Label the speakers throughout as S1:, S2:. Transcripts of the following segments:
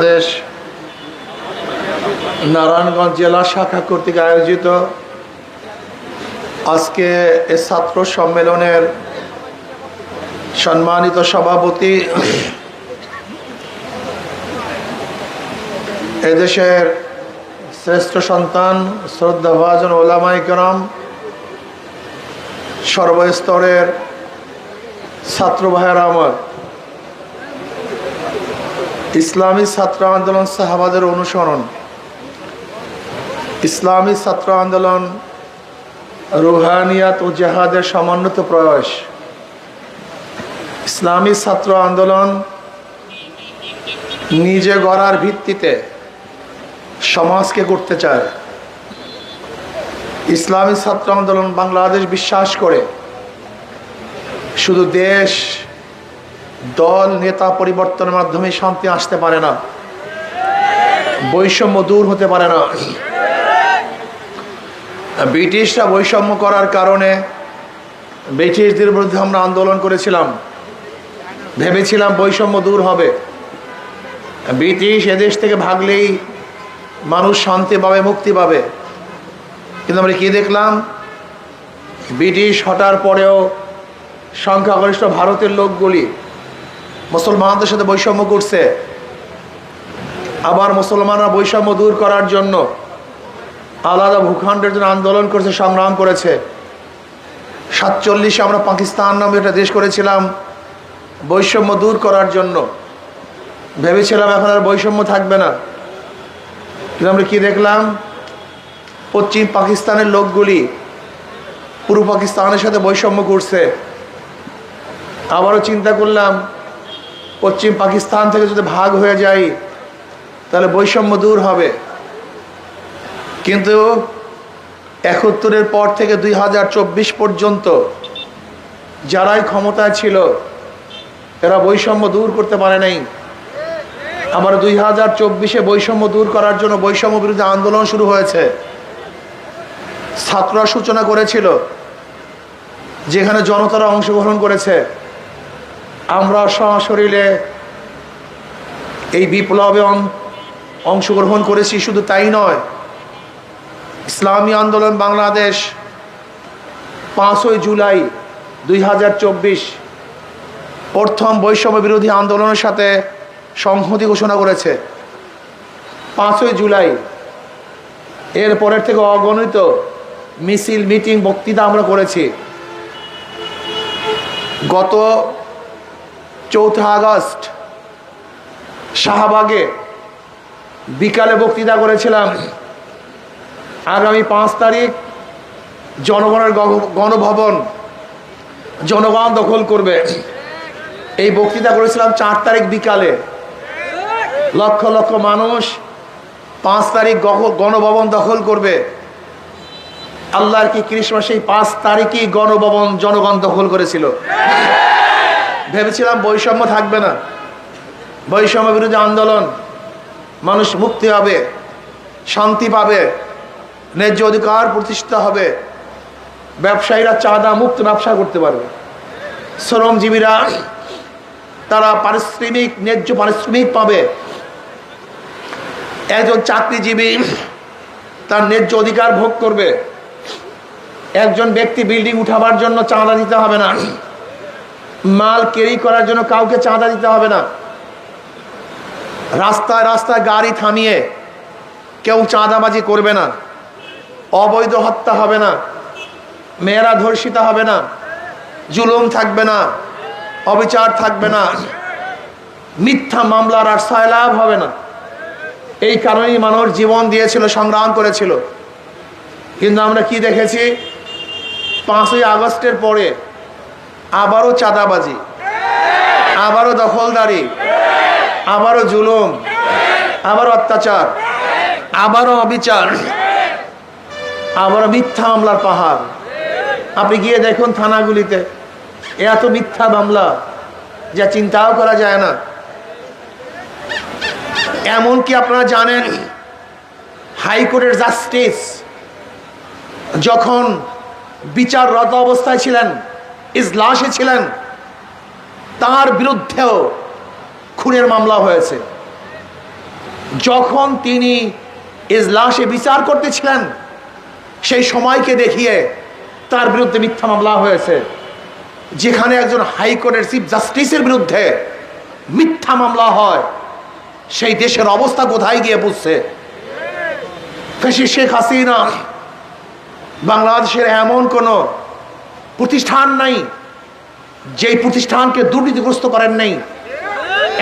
S1: বাংলাদেশ নারায়ণগঞ্জ জেলা শাখা কর্তৃক আয়োজিত আজকে এই ছাত্র সম্মেলনের সম্মানিত সভাপতি, এদেশের শ্রেষ্ঠ সন্তান, শ্রদ্ধাভাজন ওলামায়ে কেরাম, সর্বস্তরের ছাত্র ভাইয়েরা আমার, ইসলামী ছাত্র আন্দোলন সাহাবাদের অনুসরণ, ইসলামী ছাত্র আন্দোলন রুহানিয়াত ও জেহাদের সমন্বিত প্রয়াস। ইসলামী ছাত্র আন্দোলন নিজে গড়ার ভিত্তিতে সমাজকে গড়তে চায়। ইসলামী ছাত্র আন্দোলন বাংলাদেশ বিশ্বাস করে শুধু দেশ, দল, নেতা পরিবর্তনের মাধ্যমে শান্তি আসতে পারে না, বৈষম্য দূর হতে পারে না। ব্রিটিশরা বৈষম্য করার কারণে ব্রিটিশদের বিরুদ্ধে আমরা আন্দোলন করেছিলাম, ভেবেছিলাম বৈষম্য দূর হবে। ব্রিটিশ এদেশ থেকে ভাগলেই মানুষ শান্তি পাবে, মুক্তি পাবে। কিন্তু আমরা কি দেখলাম? ব্রিটিশ হটার পরেও সংখ্যাগরিষ্ঠ ভারতের লোকগুলি মুসলমানদের সাথে বৈষম্য করছে। আবার মুসলমানরা বৈষম্য দূর করার জন্য আলাদা ভূখণ্ডের জন্য আন্দোলন করেছে, সংগ্রাম করেছে। 47-এ আমরা পাকিস্তান নামে একটা দেশ করেছিলাম বৈষম্য দূর করার জন্য। ভেবেছিলাম এখন আর বৈষম্য থাকবে না। কিন্তু আমরা কি দেখলাম? পশ্চিম পাকিস্তানের লোকগুলি পূর্ব পাকিস্তানের সাথে বৈষম্য করছে। আবারও চিন্তা করলাম, পশ্চিম পাকিস্তান থেকে যদি ভাগ হয়ে যায় তাহলে বৈষম্য দূর হবে। কিন্তু 71-এর পর থেকে 2024 পর্যন্ত যারাই ক্ষমতায় ছিল এরা বৈষম্য দূর করতে পারে নাই। আবার 2024-এ বৈষম্য দূর করার জন্য বৈষম্য বিরোধী আন্দোলন শুরু হয়েছে। ছাত্ররা সূচনা করেছিল, যেখানে জনতারা অংশগ্রহণ করেছে। আমরা সশরীরে এই বিপ্লবে অংশগ্রহণ করেছি। শুধু তাই নয়, ইসলামী আন্দোলন বাংলাদেশ 5ই জুলাই 2024 প্রথম বৈষম্য বিরোধী আন্দোলনের সাথে সংহতি ঘোষণা করেছে। 5ই জুলাই এর পরের থেকে অগণিত মিছিল, মিটিং, বক্তৃতা আমরা করেছি। গত 4 আগস্ট শাহবাগে বিকালে বক্তৃতা করেছিলাম। আগামী 5 তারিখ জনগণের গণভবন জনগণ দখল করবে। এই বক্তৃতা করেছিলাম 4 তারিখ বিকালে। লক্ষ লক্ষ মানুষ 5 তারিখ গণভবন দখল করবে। আল্লাহর কি ক্রিসমাস এই 5 তারিখই গণভবন জনগণ দখল করেছিল। ভেবেছিলাম বৈষম্য থাকবে না, বৈষম্য বিরোধী আন্দোলন, মানুষ মুক্তি হবে, শান্তি পাবে, ন্যায্য অধিকার প্রতিষ্ঠিত হবে, ব্যবসায়ীরা চাঁদা মুক্ত ব্যবসা করতে পারবে, শ্রমজীবীরা তারা পারিশ্রমিক, ন্যায্য পারিশ্রমিক পাবে, একজন চাকরিজীবী তার ন্যায্য অধিকার ভোগ করবে, একজন ব্যক্তি বিল্ডিং উঠাবার জন্য চাঁদা দিতে হবে না, মাল ক্যারি করার জন্য কাউকে চাঁদা দিতে হবে না, রাস্তায় রাস্তায় গাড়ি থামিয়ে কেউ চাঁদাবাজি করবে না, অবৈধ হত্যা হবে না, মেয়েরা ধর্ষিতা হবে না, জুলুম থাকবে না, অবিচার থাকবে না, মিথ্যা মামলার আর সয়লাভ হবে না। এই কারণেই মানুষ জীবন দিয়েছিল, সংগ্রাম করেছিল। কিন্তু আমরা কি দেখেছি? 5ই আগস্টের পরে আবারও চাঁদাবাজি, আবারও দখলদারি, আবারও জুলুম, আবারও অত্যাচার, আবারও অবিচার, আবারও মিথ্যা মামলার পাহাড়। আপনি গিয়ে দেখুন থানাগুলিতে এত মিথ্যা মামলা যা চিন্তাও করা যায় না। এমনকি আপনারা জানেন হাইকোর্টের জাস্টিস যখন বিচাররত অবস্থায় ছিলেন, ইজলাসে ছিলেন, তার বিরুদ্ধেও খুনের মামলা হয়েছে। যখন তিনি ইজলাসে বিচার করতেছিলেন সেই সময়কে দেখিয়ে তার বিরুদ্ধে মিথ্যা মামলা হয়েছে। যেখানে একজন হাইকোর্টের চিফ জাস্টিসের বিরুদ্ধে মিথ্যা মামলা হয়, সেই দেশের অবস্থা কোথায় গিয়ে বুঝছে। শেখ হাসিনা বাংলাদেশের এমন কোন প্রতিষ্ঠান নাই যেই প্রতিষ্ঠানকে দুর্নীতিগ্রস্ত করেন নাই,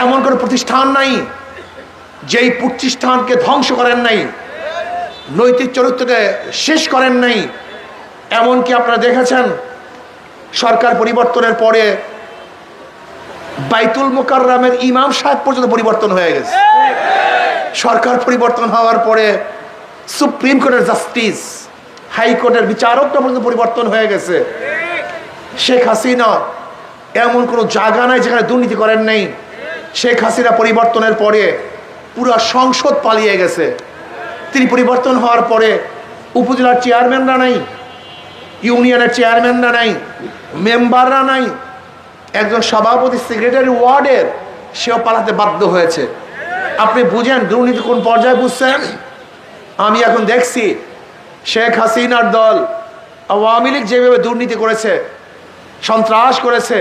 S1: এমন কোন প্রতিষ্ঠান নাই যেই প্রতিষ্ঠানকে ধ্বংস করেন নাই, নৈতিক চরিত্রকে শেষ করেন নাই। এমনকি আপনারা দেখেছেন সরকার পরিবর্তনের পরে বাইতুল মুকাররমের ইমাম সাহেব পর্যন্ত পরিবর্তন হয়ে গেছে। সরকার পরিবর্তন হওয়ার পরে সুপ্রিম কোর্টের জাস্টিস, হাইকোর্টের বিচারকটা পর্যন্ত পরিবর্তন হয়ে গেছে। শেখ হাসিনা এমন কোনো জায়গা নাই যেখানে দুর্নীতি করেন নাই। শেখ হাসিনা পরিবর্তনের পরে পুরো সংসদ পালিয়ে গেছে। তিনি পরিবর্তন হওয়ার পরে উপজেলার চেয়ারম্যানরা নাই, ইউনিয়নের চেয়ারম্যানরা নাই, মেম্বাররা নাই, একজন সভাপতি সেক্রেটারি ওয়ার্ডের সেও পালাতে বাধ্য হয়েছে। আপনি বুঝেন দুর্নীতি কোন পর্যায়ে বুঝছেন? আমি এখন দেখছি শেখ হাসিনার দল আওয়ামী লীগ যেভাবে দুর্নীতি করেছে, সন্ত্রাস করেছে,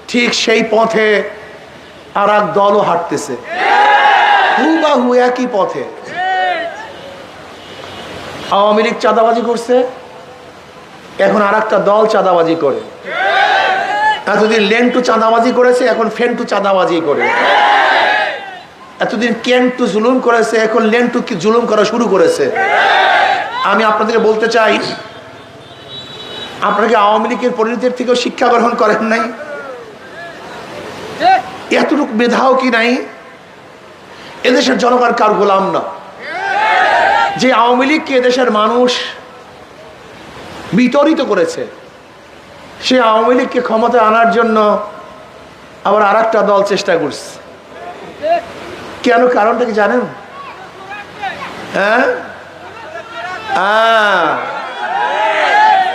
S1: ঠিক সেই পথে আর এক দলও হাঁটতেছে, হুবাহু একই পথে। আওয়ামী লীগ চাঁদাবাজি করছে, এখন আর একটা দল চাঁদাবাজি করে। এতদিন লেন্টু চাঁদাবাজি করেছে, এখন ফেন্টু চাঁদাবাজি করে। এতদিন কেন্টু জুলুম করেছে, এখন লেন্টু কি জুলুম করা শুরু করেছে। আমি আপনাদেরকে বলতে চাই, আপনাকে আওয়ামী লীগের পরিণতির থেকেও শিক্ষা গ্রহণ করেন নাই? এতটুকু মেধাও কি নাই? এদেশের জনগণ কার গোলাম না। যে আওয়ামী লীগকে এদেশের মানুষ বিতরিত করেছে, সে আওয়ামী লীগকে ক্ষমতায় আনার জন্য আবার আর একটা দল চেষ্টা করছে। কেন? কারণটা কি জানেন? হ্যাঁ,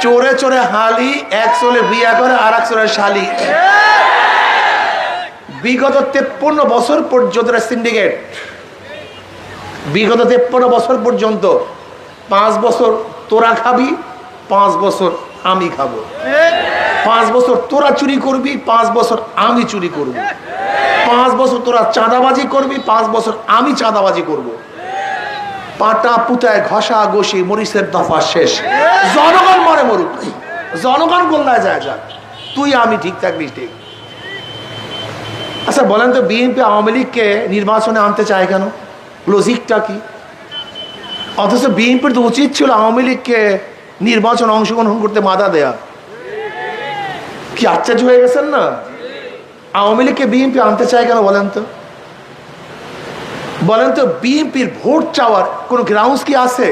S1: চোরে চোরে হালি, এক চলে বিয়া করে আর এক চোরে শালি। বিগত 53 বছর পর্যন্ত সিন্ডিকেট, বিগত 53 বছর পর্যন্ত 5 বছর তোরা খাবি, 5 বছর আমি খাবো, 5 বছর তোরা চুরি করবি, 5 বছর আমি চুরি করব, 5 বছর তোরা চাঁদাবাজি করবি, 5 বছর আমি চাঁদাবাজি করব। পাটা পুতায় ঘষা ঘষি, মরিচের দফা শেষ। জনগণ মরে মরুক, জনগণ গোল্লায় যায় যাক, তুই আমি ঠিক থাকবি ঠিক। আচ্ছা বলেন তো, বিএনপি আওয়ামী লীগকে নির্বাচনে আনতে চায় কেন? লজিকটা কি? অথচ বিএনপির তো উচিত ছিল আওয়ামী লীগকে নির্বাচন অংশগ্রহণ করতে বাধা দেয়া। কি আশ্চর্য হয়ে গেছেন না? আওয়ামী লীগকে বিএনপি আনতে চায় কেন বলেন তো? বলেন তো, বিএনপির ভোট চাওয়ার কোন গ্রাউন্ডস কি আছে?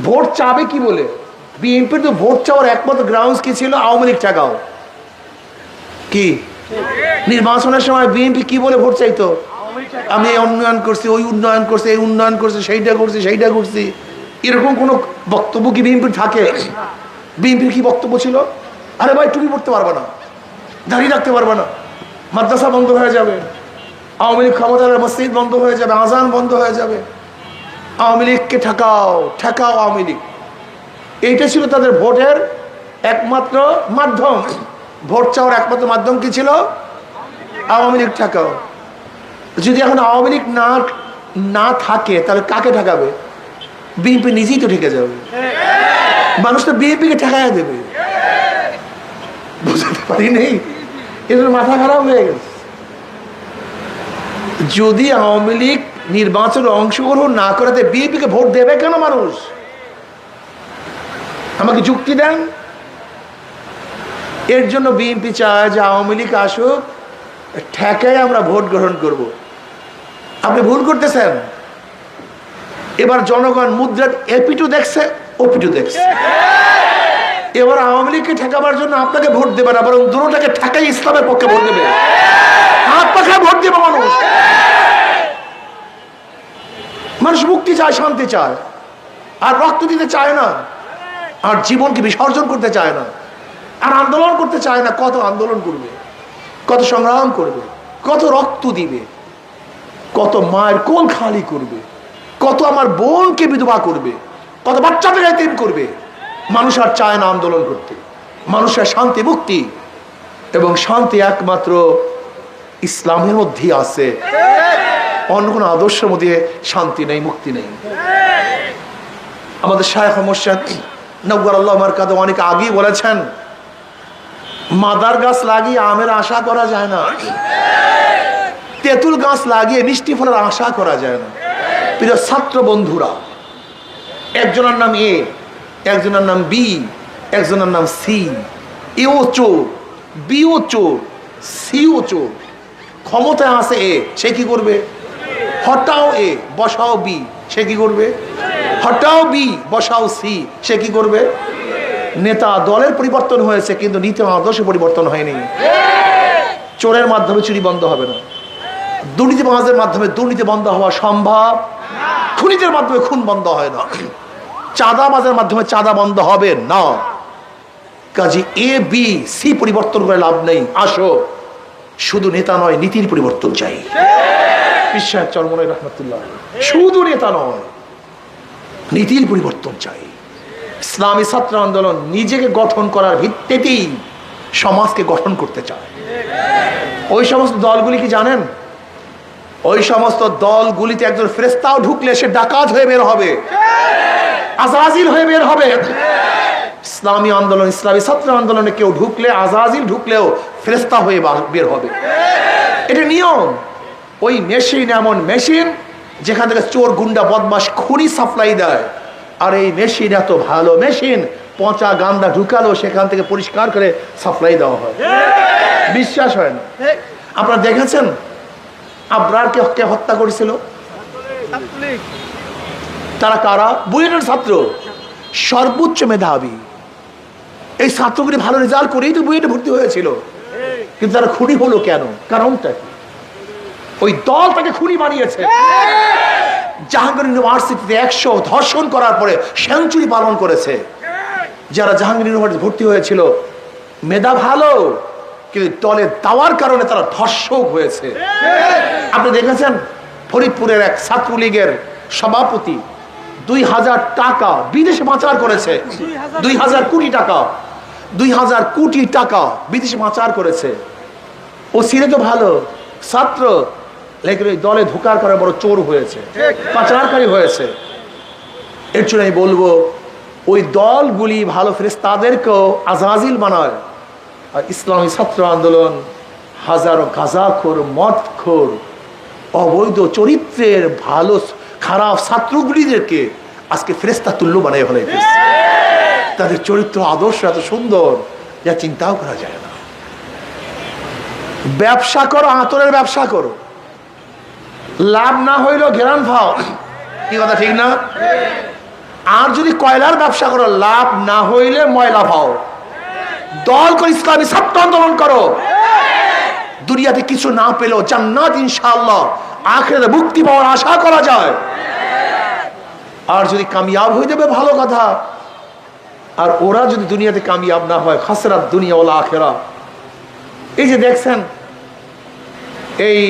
S1: ভোট চাবে কি বলে? বিএনপির তো ভোট চাওয়ার একমাত্র গ্রাউন্ডস কি ছিল? আওয়ামী লীগ ঠেকাও। কি নির্বাচনের সময় বিএনপি কি বলে ভোট চাইতো? আমি এই উন্নয়ন করছি, ওই উন্নয়ন করছি, এই উন্নয়ন করছি, সেইটা করছি, সেইটা করছি। এরকম কোনো বক্তব্য কি বিএনপির থাকে? বিএনপির কি বক্তব্য ছিল? আরে ভাই, টুপি পড়তে পারবে না, দাঁড়িয়ে রাখতে পারবে না, মাদ্রাসা বন্ধ হয়ে যাবে, আওয়ামী লীগ ক্ষমতার মসজিদ বন্ধ হয়ে যাবে, আজান বন্ধ হয়ে যাবে, আওয়ামী লীগকে ঠেকাও, ঠেকাও আওয়ামী লীগ। এইটা ছিল তাদের ভোটের একমাত্র মাধ্যম। ভোট চাওয়ার একমাত্র মাধ্যম কি ছিল? আওয়ামী লীগ ঠেকাও। যদি এখন আওয়ামী লীগ না থাকে, তাহলে কাকে ঠেকাবে? বিএনপি নিজেই তো ঠেকে যাবে, মানুষ তো বিএনপিকে ঠেকায় দেবে। বুঝতে পারি নেই, এদের মাথা খারাপ হয়ে গেছে। যদি আওয়ামী লীগ নির্বাচনে অংশগ্রহণ না করে, বিএনপিকে ভোট দেবে কেন মানুষ? আমাকে যুক্তি দেন। এর জন্য বিএনপি চায় যে আওয়ামী লীগ আসুক, ঠেকায় আমরা ভোট গ্রহণ করব। আপনি ভুল করতেছেন। এবার জনগণ মুদ্রা এপিটু দেখছে, ওপিটু দেখছে। এবার আওয়ামী লীগকে ঠেকাবার জন্য আপনাকে ভোট দেবে না, বরং দুটোটাকে ঠেকাই ইসলামের পক্ষে ভোট দেবে। হাত পাখায় ভোট দেবে মানুষ। মানুষ মুক্তি চায়, শান্তি চায়, আর রক্ত দিতে চায় না, আর জীবনকে বিসর্জন করতে চায় না, আর আন্দোলন করতে চায় না। কত আন্দোলন করবে, কত সংগ্রাম করবে, কত রক্ত দিবে, কত মায়ের কোল খালি করবে, কত আমার বোনকে বিধবা করবে, কত বাচ্চাদের এতিম করবে। মানুষ আর চায় না আন্দোলন করতে। মানুষের শান্তি মুক্তি, এবং শান্তি একমাত্র ইসলামের মধ্যেই আছে। অন্য কোনো আদর্শের মধ্যে শান্তি নেই, মুক্তি নেই। আমাদের শায়খ মুর্শিদ নওয়ারাল্লাহু মারকাদহু অনেক আগেই বলেছেন, মাদার গাছ লাগিয়ে আমের আশা করা যায় না, তেঁতুল গাছ লাগিয়ে মিষ্টি ফলের আশা করা যায় না। প্রিয় ছাত্র বন্ধুরা, একজনের নাম এ, একজনের নাম বি, একজনের নাম সি। এও চোর, বিও চোর, সিও চোর। ক্ষমতায় আছে এ, সে কি করবে? হটাও এ বসাও বি, সে কি করবে? হটাও বি বসাও সি, সে কি করবে? নেতা দলের পরিবর্তন হয়েছে, কিন্তু নীতি আদর্শে পরিবর্তন হয়নি। চোরের মাধ্যমে চুরি বন্ধ হবে না, দুর্নীতিবাজের মাধ্যমে দুর্নীতি বন্ধ হওয়া সম্ভব, খুনিদের মাধ্যমে খুন বন্ধ হয় না, চাঁদাবাজের মাধ্যমে চাঁদা বন্ধ হবে না। কাজে এ বি সি পরিবর্তন করে লাভ নেই। আসো, শুধু নেতা নয়, নীতির পরিবর্তন চাই। বিশ্বাস চরমনাই রহমতুল্লাহ, শুধু নেতা নয়, নীতির পরিবর্তন চাই। ইসলামী ছাত্র আন্দোলন নিজেকে গঠন করার ভিত্তিতেই সমাজকে গঠন করতে চায়। ওই সমস্ত দলগুলি কি জানেন? ওই সমস্ত দলগুলিতে একজন ফেরেশতাও ঢুকলে সে ডাকাত হয়ে বের হবে, আজাজিল হয়ে বের হবে। ইসলামী আন্দোলন, ইসলামী ছাত্র আন্দোলনে কেউ ঢুকলে, আজাজিল ঢুকলেও ফেরেশতা হয়ে বের হবে। এটা নিয়ম। ওই মেশিন এমন মেশিন যেখান থেকে চোর, গুন্ডা, বদমাশ, খুনি সাপ্লাই দেয়। আর এই মেশিন এত ভালো মেশিন, পচা গান্দা ঢুকালো সেখান থেকে পরিষ্কার করে সাপ্লাই দেওয়া হয়। বিশ্বাস হয় না? আপনারা দেখেছেন আবরারকে কে হত্যা করেছিল? তারা কারা? বুয়েটের ছাত্র, সর্বোচ্চ মেধাবী। এই ছাত্রগুলি ভালো রেজাল্ট করেই তো বুয়েটে ভর্তি হয়েছিল, কিন্তু তারা খুনি হলো কেন? কারণটা কি? ওই দল তাকে খুনি বানিয়েছে। জাহাঙ্গীর ইউনিভার্সিটিতে 100 ধর্ষণ করার পরে সেঞ্চুরি পালন করেছে। যারা জাহাঙ্গীর ইউনিভার্সিটি ভর্তি হয়েছিল মেধা ভালো, কিন্তু দলে দেওয়ার কারণে তারা ধর্ষক হয়েছে। আপনি দেখেছেন ফরিদপুরের এক ছাত্রলীগের সভাপতি 2000 টাকা বিদেশে পাচার করেছে। 2000 কোটি টাকা, 2000 কোটি টাকা বিদেশে পাচার করেছে। ও ছিল তো ভালো ছাত্র, লেকিন ওই দলে ঢোকার করে বড় চোর হয়েছে, পাচারকারী হয়েছে। এর জন্য আমি বলবো, ওই দলগুলি ভালো ফেরেশতাদেরকেও আজাজিল বানায়। আর ইসলামী ছাত্র আন্দোলন হাজারো গাঁজাখোর, মদখোর, অবৈধ চরিত্রের ভালো খারাপ ছাত্রগুলিদেরকে আজকে ফেরেশতা তুল্য বানিয়ে ফেলে। তাদের চরিত্র আদর্শ এত সুন্দর যা চিন্তাও করা যায় না। ব্যবসা করো, আতরের ব্যবসা করো, লাভ না হইলেও ঘেরান পাও। কি কথা ঠিক না? আর যদি কয়লার ব্যবসা করো, লাভ না হইলে ময়লা পাও। দল করে ইসলামী ছাত্র আন্দোলন করো, দুনিয়াতে কিছু না পেলেও জান্নাত ইনশাআল্লাহ, আখিরাতে মুক্তি পাওয়ার আশা করা যায়। আর যদি কামিয়াব হয়ে যাবে ভালো কথা, আর ওরা যদি দুনিয়াতে কামিয়াব না হয়, খাসরাত দুনিয়া ওয়াল আখিরা। এই যে দেখছেন এই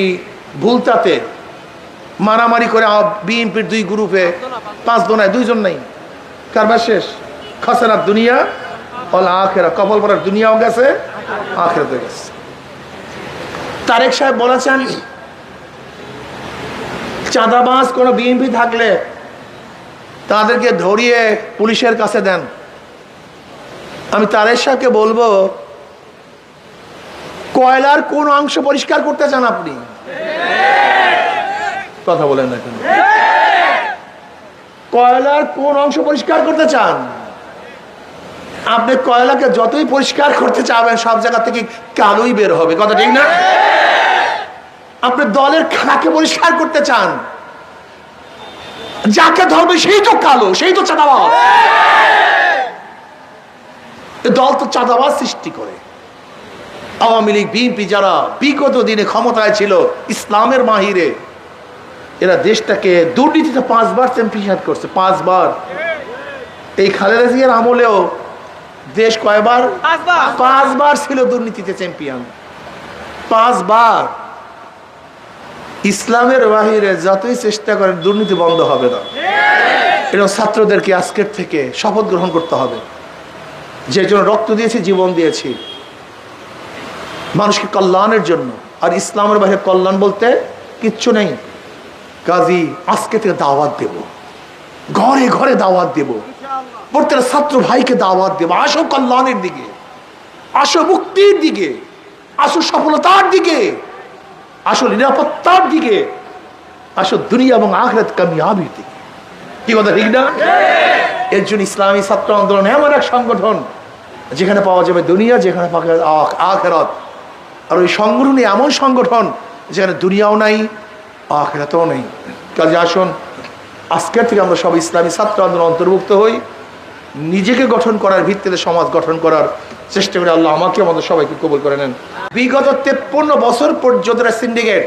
S1: ভুলতাতে মারামারি করে বিএনপির 2 গ্রুপে 5 জনায় 2 জন নাই, কারবার শেষ। খাসরাত দুনিয়া ওয়াল আখিরা, কবল পড়ার দুনিয়াও গেছে, আখিরাতেও গেছে। তারেক সাহেব বলেছেন চাঁদাবাজ কোন বিএনপি থাকলে তাদেরকে ধরিয়ে পুলিশের কাছে দেন। আমি তারেক সাহেবকে বলবো, কয়লার কোন অংশ পরিষ্কার করতে চান আপনি? কথা বলেন না কেন? কয়লার কোন অংশ পরিষ্কার করতে চান? আপনি কয়লাকে যতই পরিষ্কার করতে চাবেন, সব জায়গা থেকে কালোই বের হবে। কথা ঠিক না? আপনি দলের খাকে পরিষ্কার করতে চান, যাকে ধরবে সেই তো কালো, সেই তো চাঁদাবাজ। দল তো চাঁদাবাজ সৃষ্টি করে। আওয়ামী লীগ, বিএনপি যারা বিগত দিনে ক্ষমতায় ছিল ইসলামের মাহিরে, এরা দেশটাকে দুর্নীতিতে 5 বার চ্যাম্পিয়ন করছে। 5 বার। এই খালেদা জিয়ার আমলেও দেশ কয়বার? 5 বার ছিল দুর্নীতিতে চ্যাম্পিয়ন। 5 বার। ইসলামের বাহিরে যতই চেষ্টা করেন দুর্নীতি বন্ধ হবে না। এটা ছাত্রদেরকে আজকের থেকে শপথ গ্রহণ করতে হবে, যে জন্য রক্ত দিয়েছি, জীবন দিয়েছি মানুষকে কল্যাণের জন্য। আর ইসলামের বাইরে কল্যাণ বলতে কিচ্ছু নেই। কাজী আজকে থেকে দাওয়াত দেব, ঘরে ঘরে দাওয়াত দেব, প্রত্যেকটা ছাত্র ভাইকে দাওয়াত দেব, আসো কল্যাণের দিকে, আসো মুক্তির দিকে, আসো সফলতার দিকে, আসো নিরাপত্তার দিকে, আসো দুনিয়া এবং আখিরাত কামিয়াবির দিকে। কি কথা ঠিক না? এর জন্য ইসলামী ছাত্র আন্দোলন এমন এক সংগঠন যেখানে পাওয়া যাবে দুনিয়া, যেখানে পাওয়া যাবে আখিরাত। আর ওই সংগঠনই এমন সংগঠন যেখানে দুনিয়াও নাই, আখিরাতও নেই। কাজে আসুন আজকের থেকে আমরা সব ইসলামী ছাত্র আন্দোলন অন্তর্ভুক্ত হই, নিজেকে গঠন করার ভিত্তিতে সমাজ গঠন করার চেষ্টা করে। আল্লাহ আমাকে আমাদের সবাইকে কবুল করে নেন। বিগত 53 বছর পর্যন্ত সিন্ডিকেট,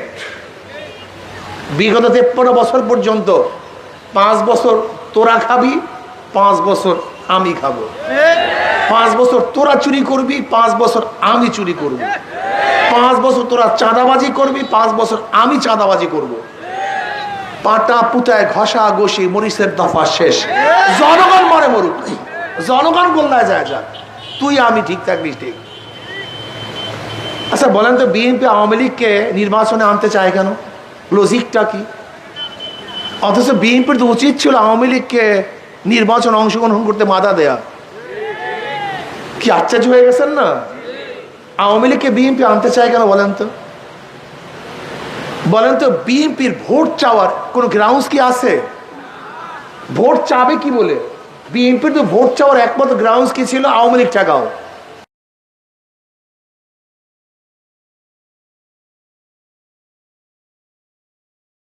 S1: বিগত 53 বছর পর্যন্ত 5 বছর তোরা খাবি, 5 বছর আমি খাবো, 5 বছর তোরা চুরি করবি, 5 বছর আমি চুরি করব, 5 বছর তোরা চাঁদাবাজি করবি, 5 বছর আমি চাঁদাবাজি করব। পাটা পুতায় ঘষা ঘষি মরিচের দফা শেষ, জনগণ মরে মরুক, জনগণ গোল্লায় যায় যাক, তুই আমি ঠিক থাকবি ঠিক। আচ্ছা বলেন তো, বিএনপি আওয়ামী লীগকে নির্বাচনে আনতে চায় কেন? লজিকটা কি? অথচ বিএনপির তো উচিত ছিল আওয়ামী লীগকে নির্বাচন অংশগ্রহণ করতে বাধা দেয়া। কি আশ্চর্য হয়ে গেছেন না? আওয়ামী লীগকে বিএনপি আনতে চায় কেন বলেন তো? বলেন তো, বিএনপির ভোট চাওয়ার কোনো গ্রাউন্ডস কি আছে? ভোট চাবে কি বলে? বিএনপির তো ভোট চাওয়ার একমাত্র গ্রাউন্ডস কি ছিল? আওয়ামী লীগ ঠেকাও।